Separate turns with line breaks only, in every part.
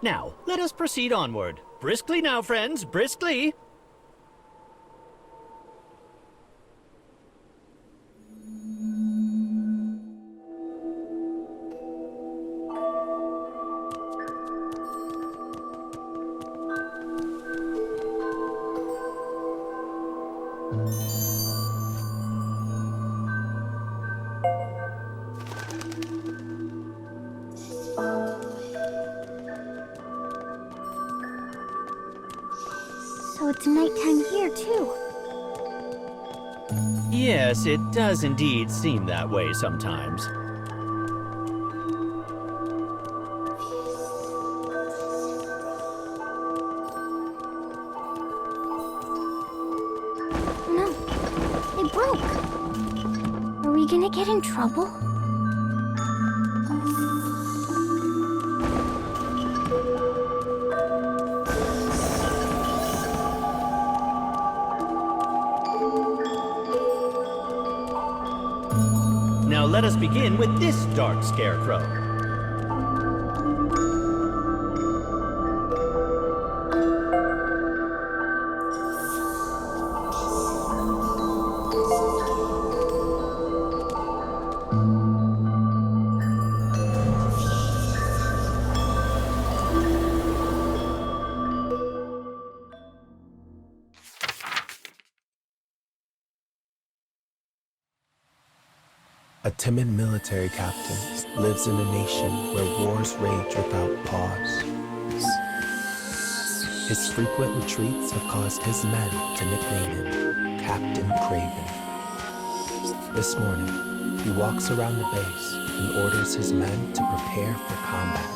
Now, let us proceed onward. Briskly now, friends, briskly!
So it's nighttime here, too.
Yes, it does indeed seem that way sometimes.
No, they broke. Are we gonna get in trouble?
Now let us begin with this dark scarecrow.
A timid military captain lives in a nation where wars rage without pause. His frequent retreats have caused his men to nickname him Captain Craven. This morning, he walks around the base and orders his men to prepare for combat.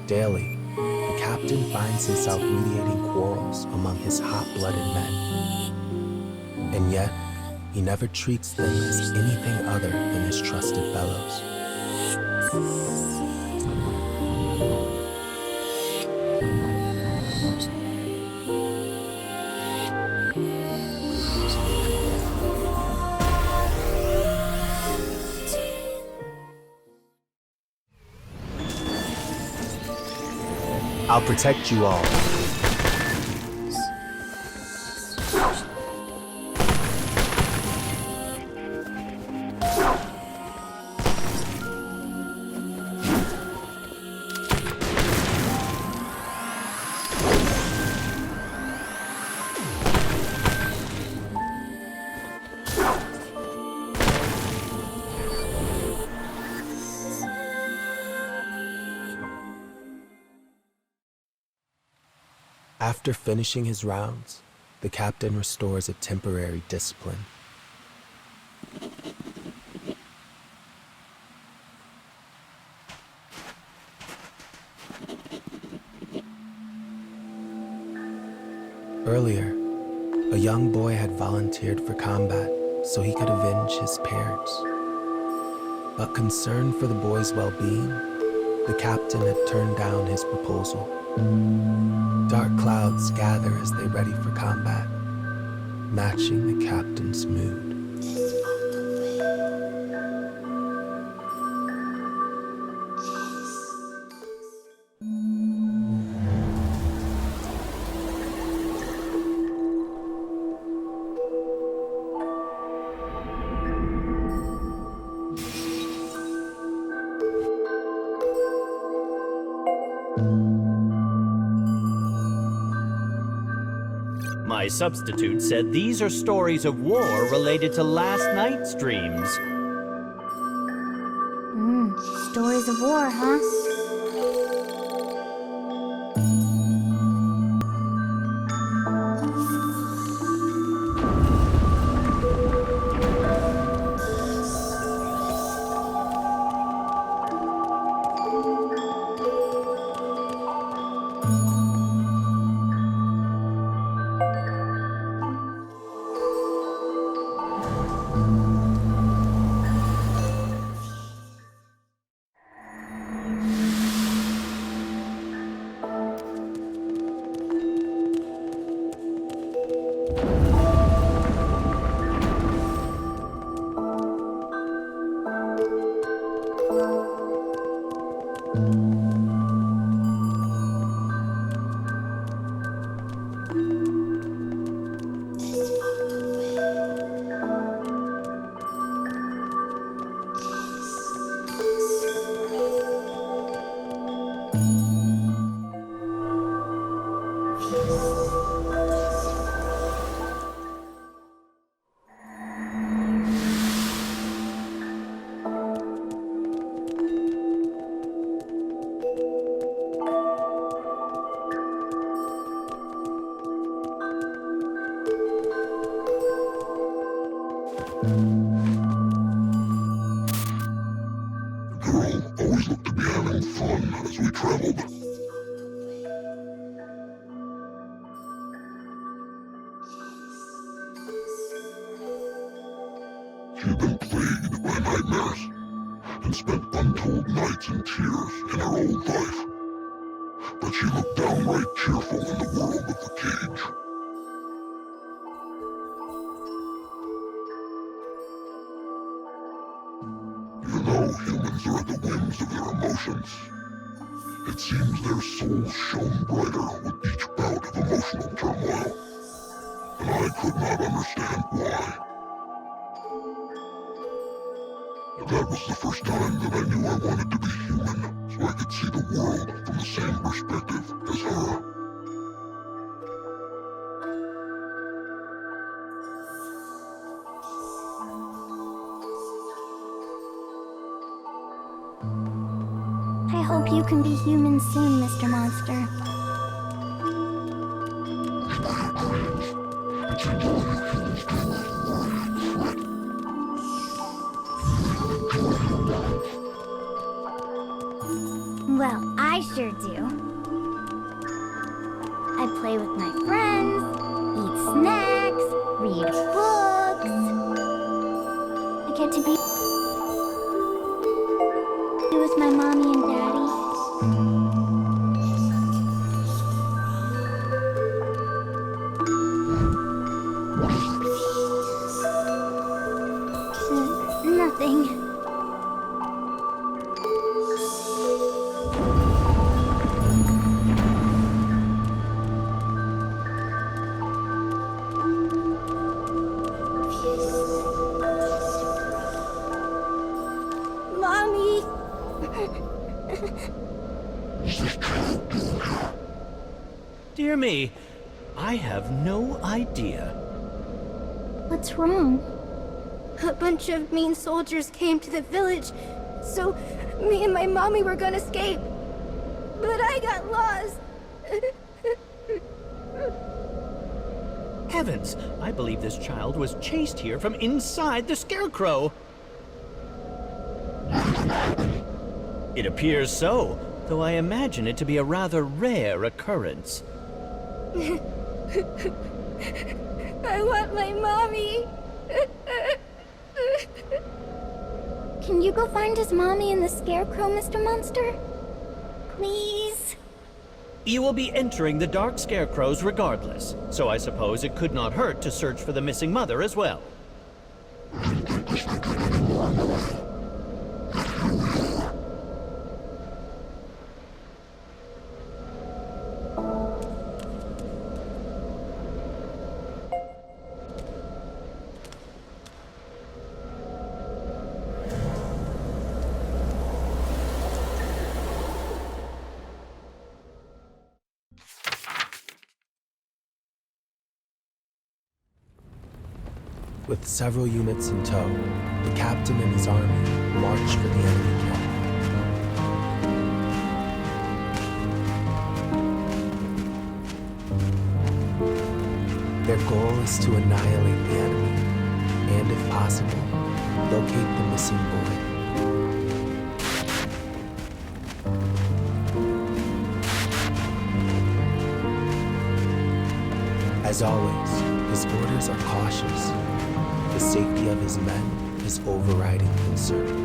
Daily, the captain finds himself mediating quarrels among his hot-blooded men. And yet, he never treats them as anything other than his trusted fellows. I'll protect you all. After finishing his rounds, the captain restores a temporary discipline. Earlier, a young boy had volunteered for combat so he could avenge his parents. But concerned for the boy's well-being, the captain had turned down his proposal. Dark clouds gather as they ready for combat, matching the captain's mood.
My substitute said these are stories of war related to last night's dreams.
Stories of war, huh?
Always looked to be having fun as we traveled. She'd been plagued by nightmares and spent untold nights in tears in her old life. But she looked downright cheerful in the world of the cage. You know, humans are at the whims of their emotions. It seems their souls shone brighter with each bout of emotional turmoil, and I could not understand why. That was the first time that I knew I wanted to be human, so I could see the world from the same perspective as her.
I hope you can be human soon, Mr. Monster. Well, I sure do. I play with my friends, eat snacks, read books. I get to be with my mommy and daddy. Nothing. Mommy!
Dear me, I have no idea.
What's wrong?
A bunch of mean soldiers came to the village, so me and my mommy were gonna escape. But I got lost.
Heavens, I believe this child was chased here from inside the scarecrow. It appears so, though I imagine it to be a rather rare occurrence.
I want my mommy.
Can you go find his mommy and the scarecrow, Mr. Monster? Please?
You will be entering the Dark Scarecrows regardless, so I suppose it could not hurt to search for the missing mother as well.
With several units in tow, the captain and his army marched for the enemy camp. is to annihilate the enemy, and if possible, locate the missing boy. As always, his orders are cautious. The safety of his men is overriding concern.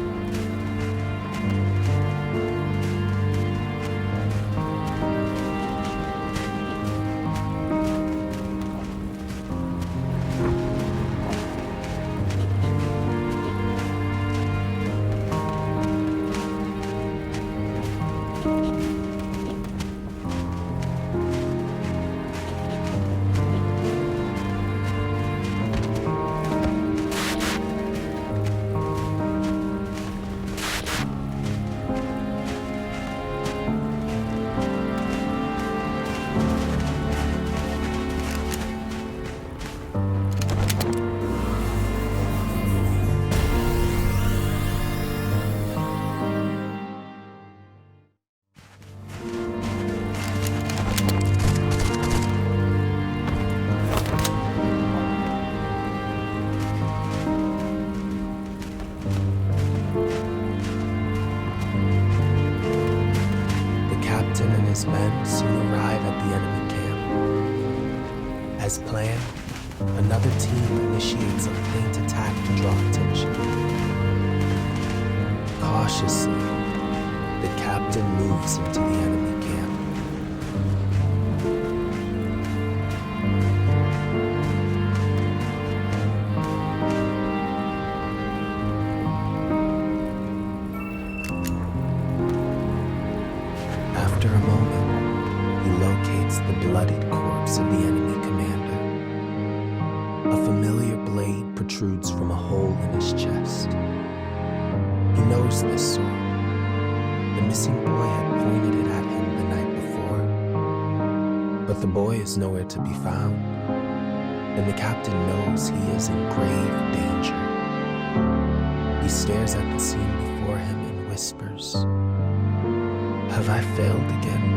His men soon arrive at the enemy camp. As planned, another team initiates a feint attack to draw attention. Cautiously, the captain moves into the enemy camp. After a moment, he locates the bloodied corpse of the enemy commander. A familiar blade protrudes from a hole in his chest. He knows this sword. The missing boy had pointed it at him the night before. But the boy is nowhere to be found, and the captain knows he is in grave danger. He stares at the scene before him and whispers, "Have I failed again?"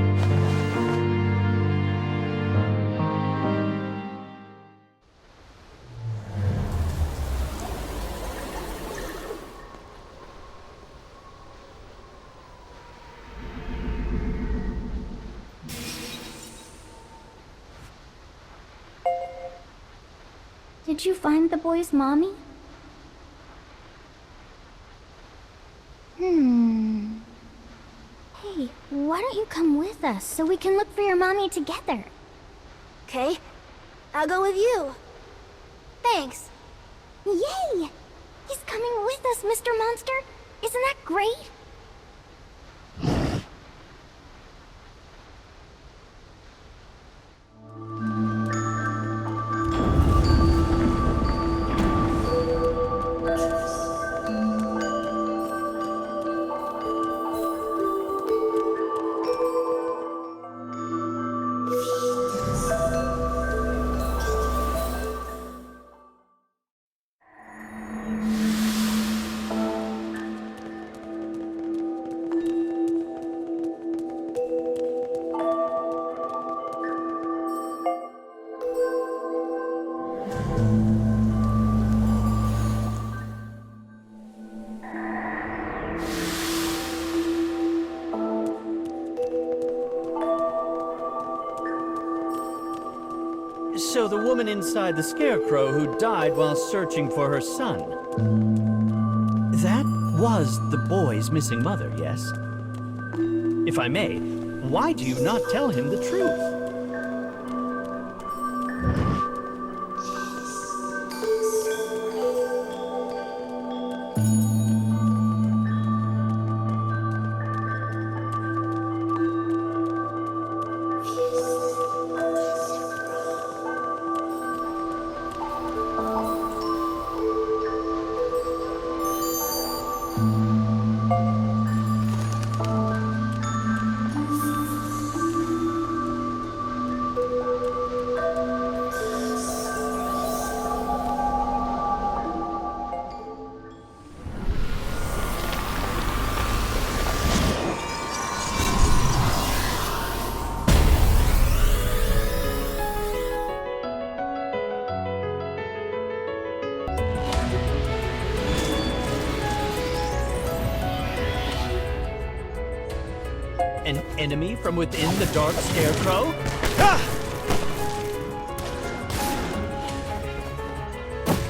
Did you find the boy's mommy? Hey, why don't you come with us so we can look for your mommy together?
Okay, I'll go with you. Thanks.
Yay! He's coming with us, Mr. Monster! Isn't that great?
So the woman inside the scarecrow who died while searching for her son. That was the boy's missing mother, yes? If I may, why do you not tell him the truth? an enemy from within the Dark Scarecrow? Ah!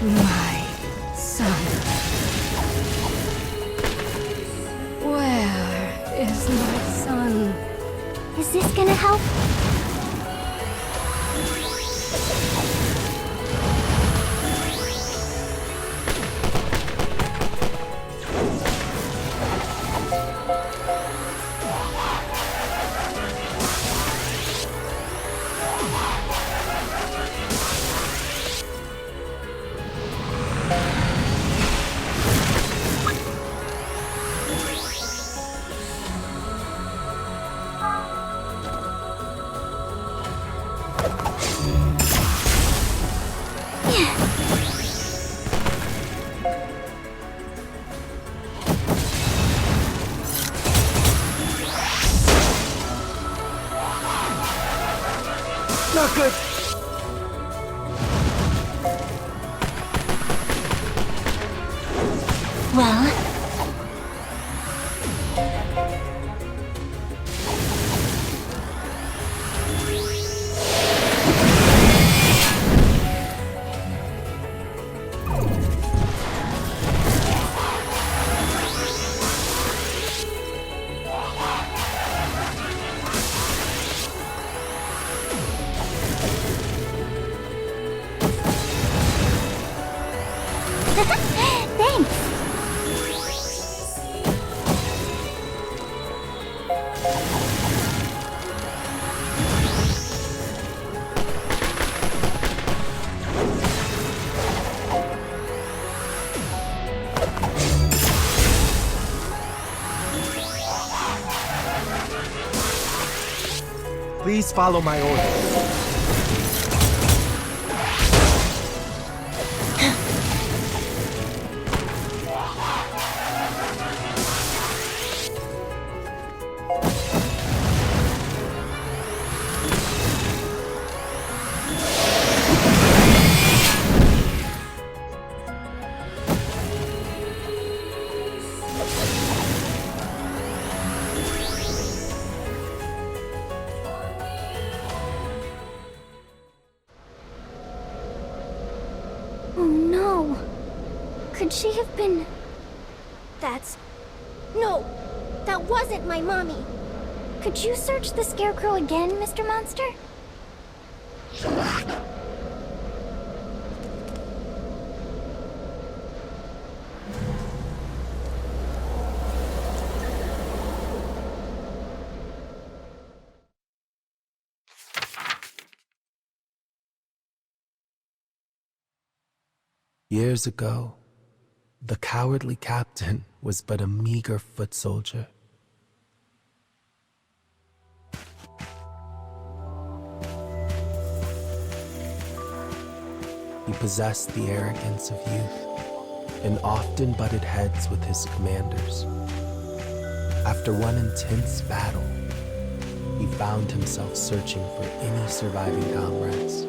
My son. Where is my son?
Is this gonna help?
Not good!
Well, thanks.
Please follow my orders.
Oh no. Could she have been...
No, that wasn't my mommy.
Could you search the Scarecrow again, Mr. Monster?
Years ago, the cowardly captain was but a meager foot soldier. He possessed the arrogance of youth and often butted heads with his commanders. After one intense battle, he found himself searching for any surviving comrades.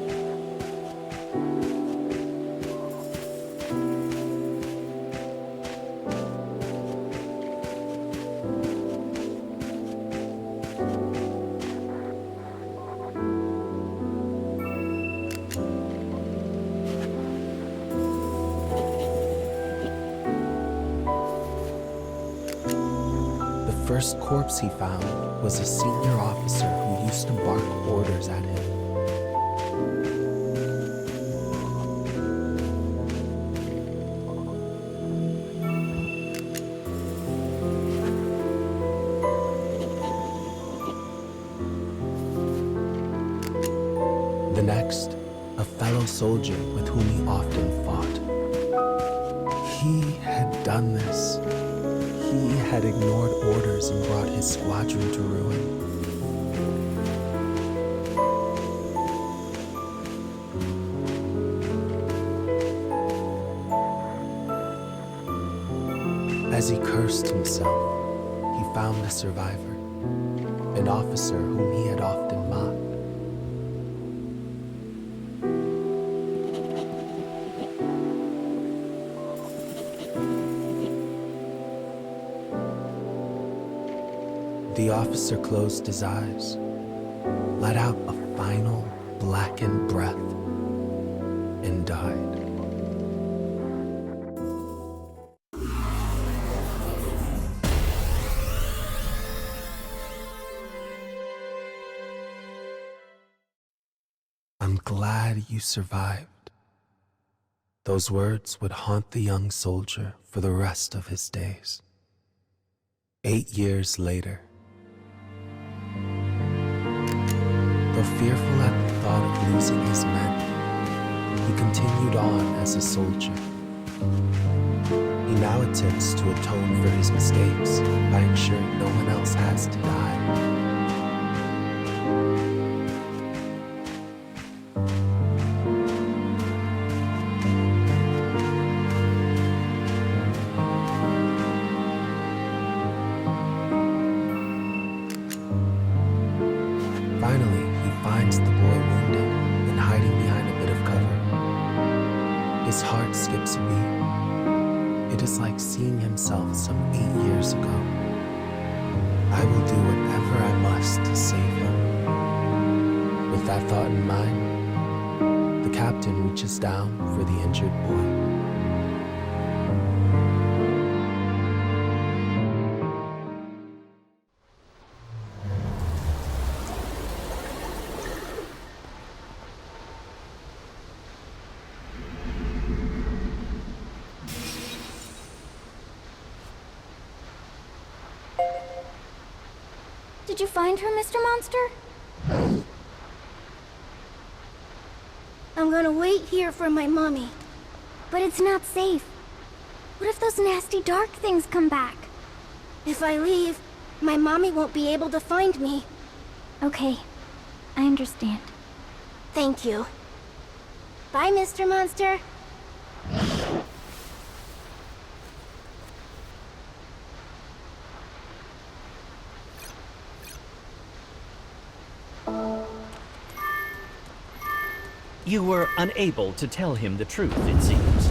The first corpse he found was a senior officer who used to bark orders at him. The next, a fellow soldier with whom he often fought. He had done this. He had ignored orders and brought his squadron to ruin. As he cursed himself, he found a survivor, an officer whom he had often mocked. The officer officer closed his eyes, let out a final blackened breath, and died. I'm glad you survived. Those words would haunt the young soldier for the rest of his days. 8 years later, though fearful at the thought of losing his men, he continued on as a soldier. He now attempts to atone for his mistakes by ensuring no one else has to die. Finally, he finds the boy wounded and hiding behind a bit of cover. His heart skips a beat. It is like seeing himself some 8 years ago. I will do whatever I must to save him. With that thought in mind, the captain reaches down for the injured boy.
Did you find her, Mr. Monster?
I'm gonna wait here for my mommy.
But it's not safe. What if those nasty dark things come back?
If I leave, my mommy won't be able to find me.
Okay, I understand.
Thank you. Bye, Mr. Monster.
You were unable to tell him the truth, it seems.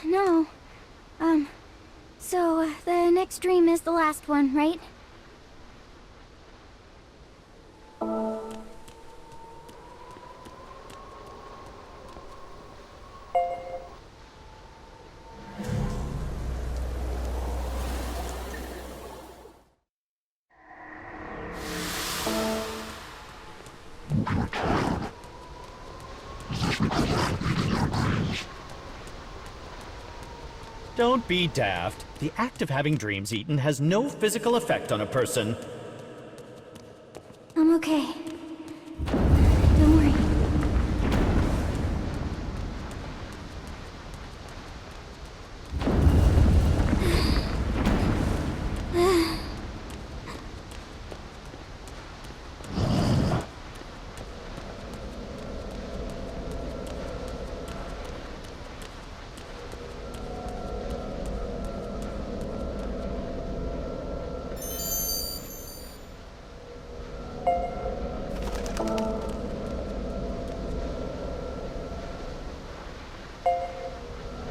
No. So the next dream is the last one, right?
Don't be daft. The act of having dreams eaten has no physical effect on a person.
I'm okay. Don't worry.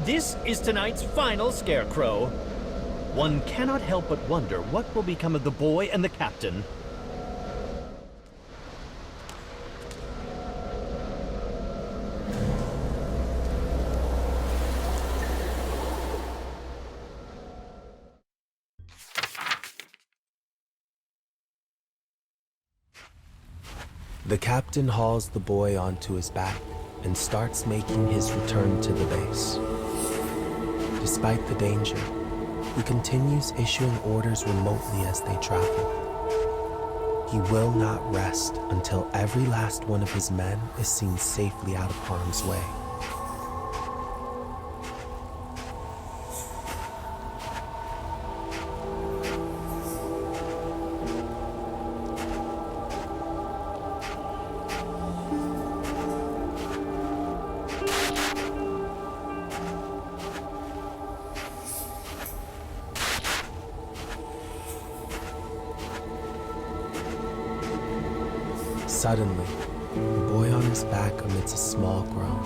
This is tonight's final scarecrow. One cannot help but wonder what will become of the boy and the captain.
The captain hauls the boy onto his back and starts making his return to the base. Despite the danger, he continues issuing orders remotely as they travel. He will not rest until every last one of his men is seen safely out of harm's way. Suddenly, the boy on his back emits a small groan.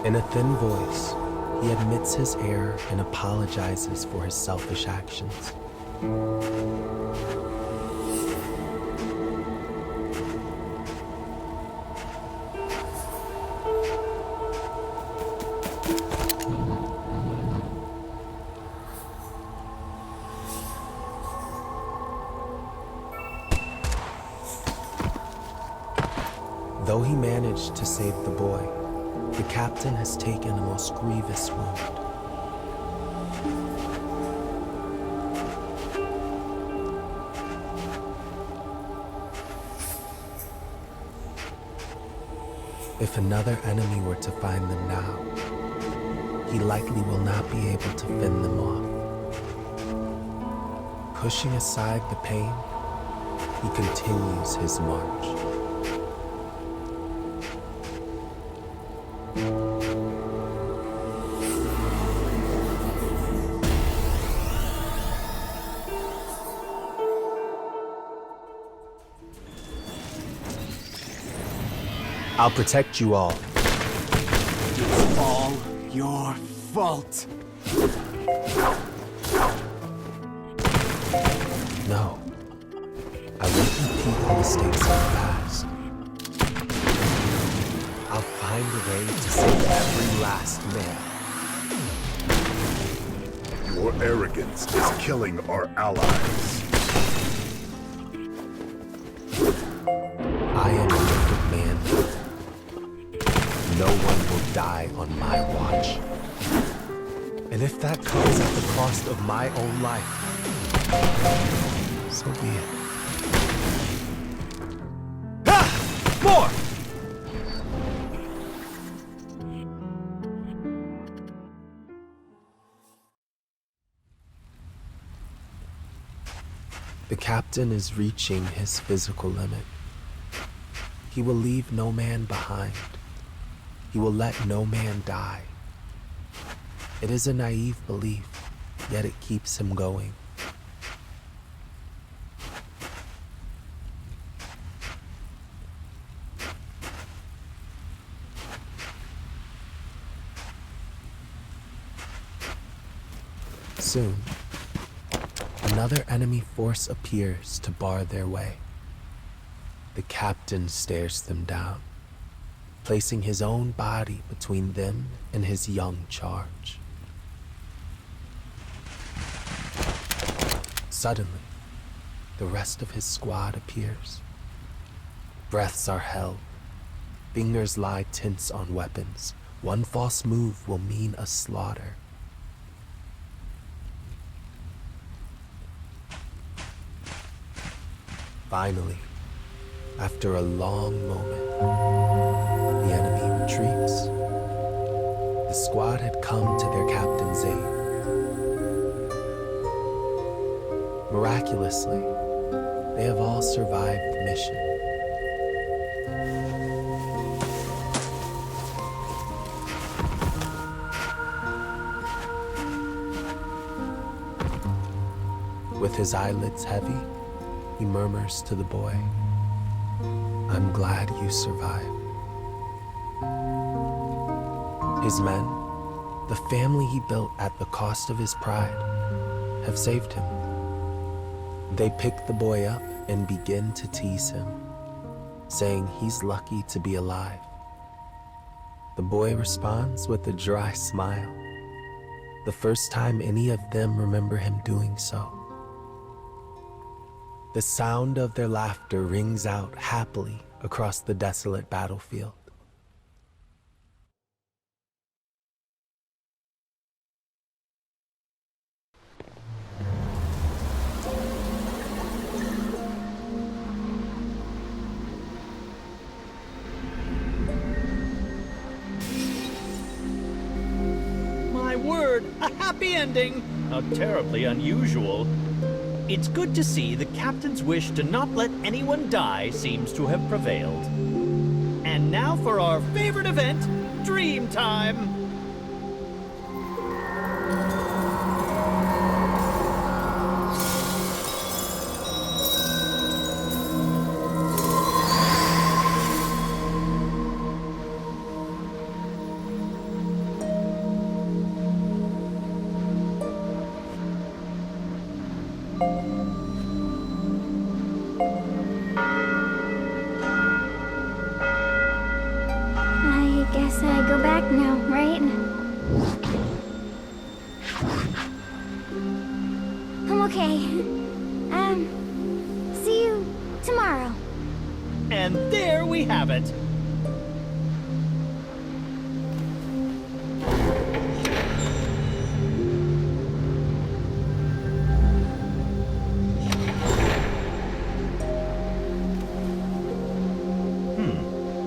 In a thin voice, he admits his error and apologizes for his selfish actions. Though he managed to save the boy, the captain has taken a most grievous wound. If another enemy were to find them now, he likely will not be able to fend them off. Pushing aside the pain, he continues his march. I'll protect you all.
It's all your fault.
No. I won't repeat the mistakes of the past. I'll find a way to save every last man.
Your arrogance is killing our allies.
I am a different man. No one will die on my watch. And if that comes at the cost of my own life, so be it. Ah! More! The captain is reaching his physical limit. He will leave no man behind. He will let no man die. It is a naive belief, yet it keeps him going. Soon, another enemy force appears to bar their way. The captain stares them down, placing his own body between them and his young charge. Suddenly, the rest of his squad appears. Breaths are held. Fingers lie tense on weapons. One false move will mean a slaughter. Finally, after a long moment, the enemy retreats. The squad had come to their captain's aid. Miraculously, they have all survived the mission. With his eyelids heavy, he murmurs to the boy, "I'm glad you survived." His men, the family he built at the cost of his pride, have saved him. They pick the boy up and begin to tease him, saying he's lucky to be alive. The boy responds with a dry smile, the first time any of them remember him doing so. The sound of their laughter rings out happily across the desolate battlefield.
word, a happy ending. How terribly unusual. It's good to see the captain's wish to not let anyone die seems to have prevailed. And now for our favorite event, Dream Time!
I guess I go back now, right? I'm okay. See you tomorrow.
And there we have it.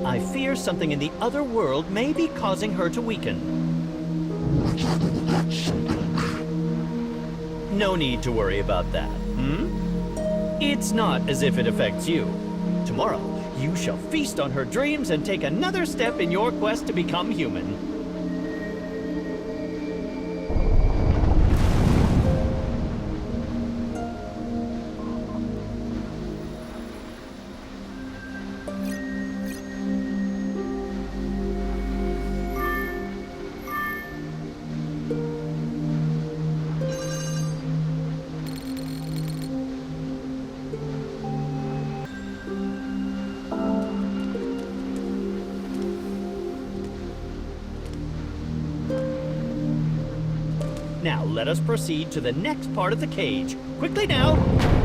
I fear something in the other world may be causing her to weaken. No need to worry about that, It's not as if it affects you. Tomorrow, you shall feast on her dreams and take another step in your quest to become human. Now, let us proceed to the next part of the cage. Quickly now!